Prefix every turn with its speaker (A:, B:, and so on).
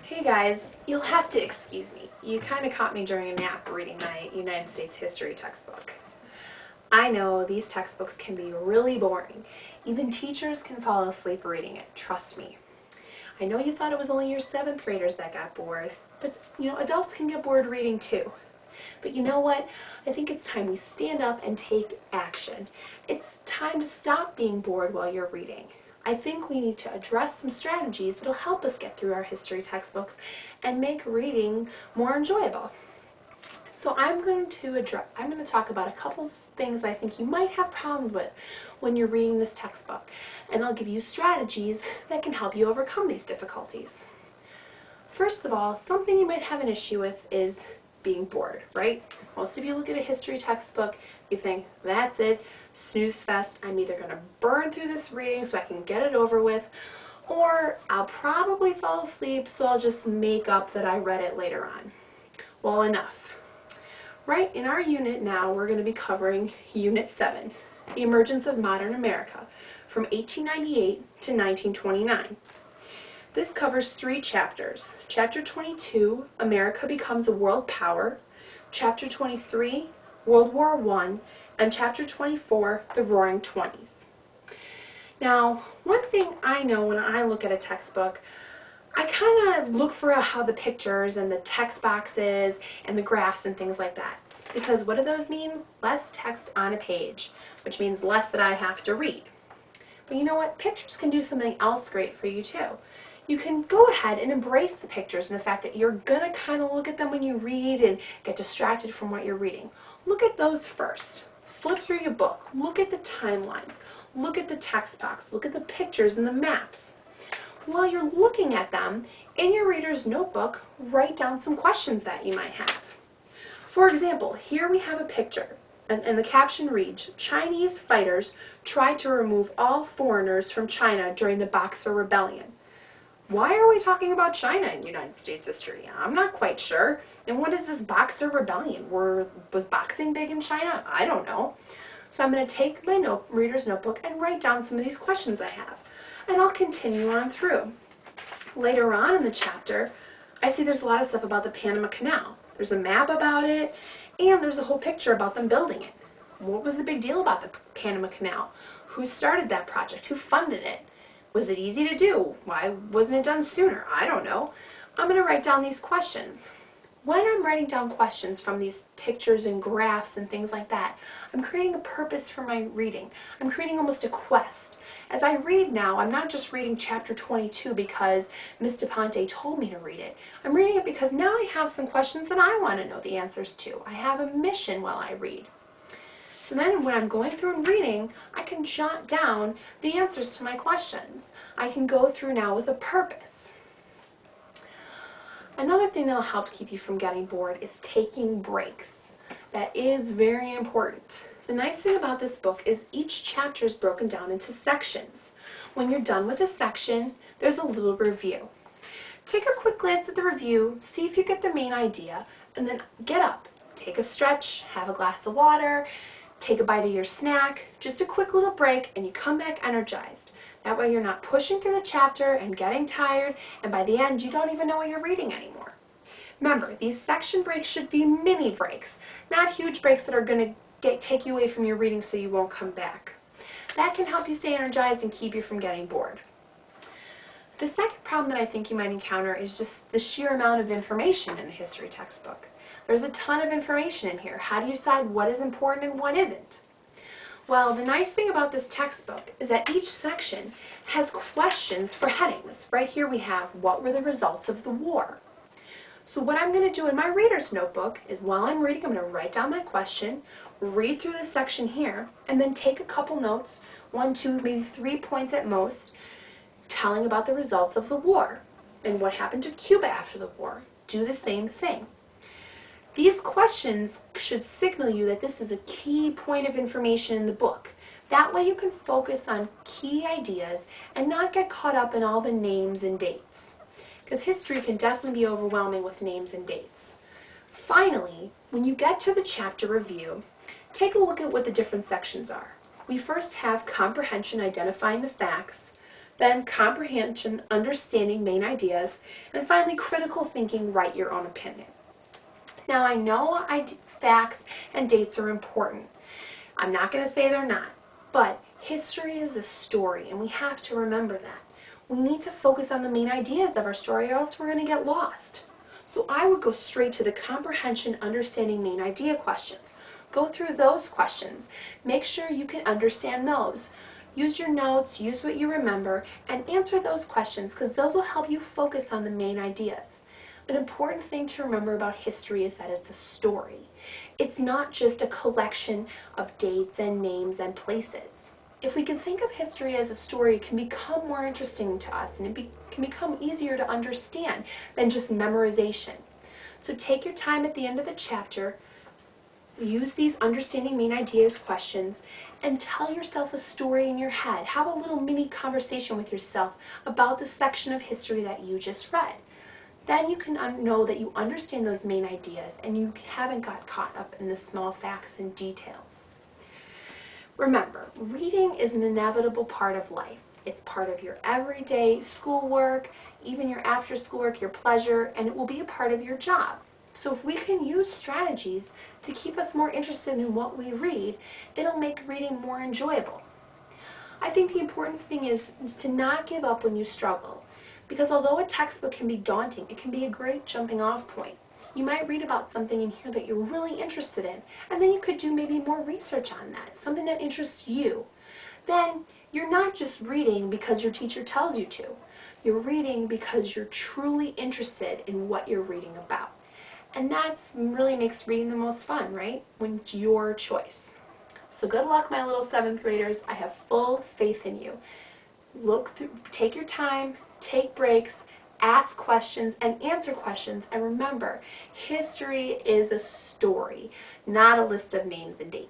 A: Hey guys, you'll have to excuse me. You kind of caught me during a nap reading my United States history textbook. I know these textbooks can be really boring. Even teachers can fall asleep reading it, trust me. I know you thought it was only your 7th graders that got bored, but adults can get bored reading too. But you know what? I think it's time we stand up and take action. It's time to stop being bored while you're reading. I think we need to address some strategies that will help us get through our history textbooks and make reading more enjoyable. So I'm going to talk about a couple things I think you might have problems with when you're reading this textbook, and I'll give you strategies that can help you overcome these difficulties. First of all, something you might have an issue with is being bored, right? Most of you look at a history textbook, you think, that's it, snooze fest, I'm either going to burn through this reading so I can get it over with, or I'll probably fall asleep so I'll just make up that I read it later on. Well, enough. Right, in our unit now we're going to be covering Unit 7, The Emergence of Modern America, from 1898 to 1929. This covers 3 chapters. Chapter 22, America Becomes a World Power, Chapter 23, World War I, and Chapter 24, The Roaring Twenties. Now, one thing I know when I look at a textbook, I kind of look for how the pictures and the text boxes and the graphs and things like that. Because what do those mean? Less text on a page, which means less that I have to read. But you know what? Pictures can do something else great for you too. You can go ahead and embrace the pictures and the fact that you're going to kind of look at them when you read and get distracted from what you're reading. Look at those first. Flip through your book. Look at the timelines. Look at the text box. Look at the pictures and the maps. While you're looking at them, in your reader's notebook, write down some questions that you might have. For example, here we have a picture, and the caption reads, Chinese fighters tried to remove all foreigners from China during the Boxer Rebellion. Why are we talking about China in United States history? I'm not quite sure. And what is this Boxer Rebellion? Was boxing big in China? I don't know. So I'm going to take my reader's notebook and write down some of these questions I have. And I'll continue on through. Later on in the chapter, I see there's a lot of stuff about the Panama Canal. There's a map about it, and there's a whole picture about them building it. What was the big deal about the Panama Canal? Who started that project? Who funded it? Was it easy to do? Why wasn't it done sooner? I don't know. I'm going to write down these questions. When I'm writing down questions from these pictures and graphs and things like that, I'm creating a purpose for my reading. I'm creating almost a quest. As I read now, I'm not just reading chapter 22 because Ms. DePonte told me to read it. I'm reading it because now I have some questions that I want to know the answers to. I have a mission while I read. So then when I'm going through and reading, I can jot down the answers to my questions. I can go through now with a purpose. Another thing that will help keep you from getting bored is taking breaks. That is very important. The nice thing about this book is each chapter is broken down into sections. When you're done with a section, there's a little review. Take a quick glance at the review, see if you get the main idea, and then get up. Take a stretch, have a glass of water, take a bite of your snack, just a quick little break, and you come back energized. That way you're not pushing through the chapter and getting tired, and by the end you don't even know what you're reading anymore. Remember, these section breaks should be mini breaks, not huge breaks that are going to take you away from your reading so you won't come back. That can help you stay energized and keep you from getting bored. The second problem that I think you might encounter is just the sheer amount of information in the history textbook. There's a ton of information in here. How do you decide what is important and what isn't? Well, the nice thing about this textbook is that each section has questions for headings. Right here we have, what were the results of the war? So what I'm going to do in my reader's notebook is while I'm reading, I'm going to write down my question, read through this section here, and then take a couple notes, 1, 2, maybe 3 points at most, telling about the results of the war and what happened to Cuba after the war. Do the same thing. These questions should signal you that this is a key point of information in the book. That way you can focus on key ideas and not get caught up in all the names and dates. Because history can definitely be overwhelming with names and dates. Finally, when you get to the chapter review, take a look at what the different sections are. We first have comprehension, identifying the facts, Then comprehension, understanding main ideas, and finally critical thinking, write your own opinion. Now I know facts and dates are important. I'm not going to say they're not, but history is a story and we have to remember that. We need to focus on the main ideas of our story or else we're going to get lost. So I would go straight to the comprehension, understanding main idea questions. Go through those questions. Make sure you can understand those. Use your notes, use what you remember, and answer those questions because those will help you focus on the main ideas. An important thing to remember about history is that it's a story. It's not just a collection of dates and names and places. If we can think of history as a story, it can become more interesting to us and it can become easier to understand than just memorization. So take your time at the end of the chapter, use these understanding main ideas questions, and tell yourself a story in your head. Have a little mini conversation with yourself about the section of history that you just read. Then you can know that you understand those main ideas and you haven't got caught up in the small facts and details. Remember, reading is an inevitable part of life. It's part of your everyday schoolwork, even your after-school work, your pleasure, and it will be a part of your job. So if we can use strategies to keep us more interested in what we read, it'll make reading more enjoyable. I think the important thing is to not give up when you struggle, because although a textbook can be daunting, it can be a great jumping off point. You might read about something in here that you're really interested in, and then you could do maybe more research on that, something that interests you. Then you're not just reading because your teacher tells you to. You're reading because you're truly interested in what you're reading about. And that really makes reading the most fun, right? When it's your choice. So good luck, my little 7th graders. I have full faith in you. Take your time, take breaks, ask questions, and answer questions. And remember, history is a story, not a list of names and dates.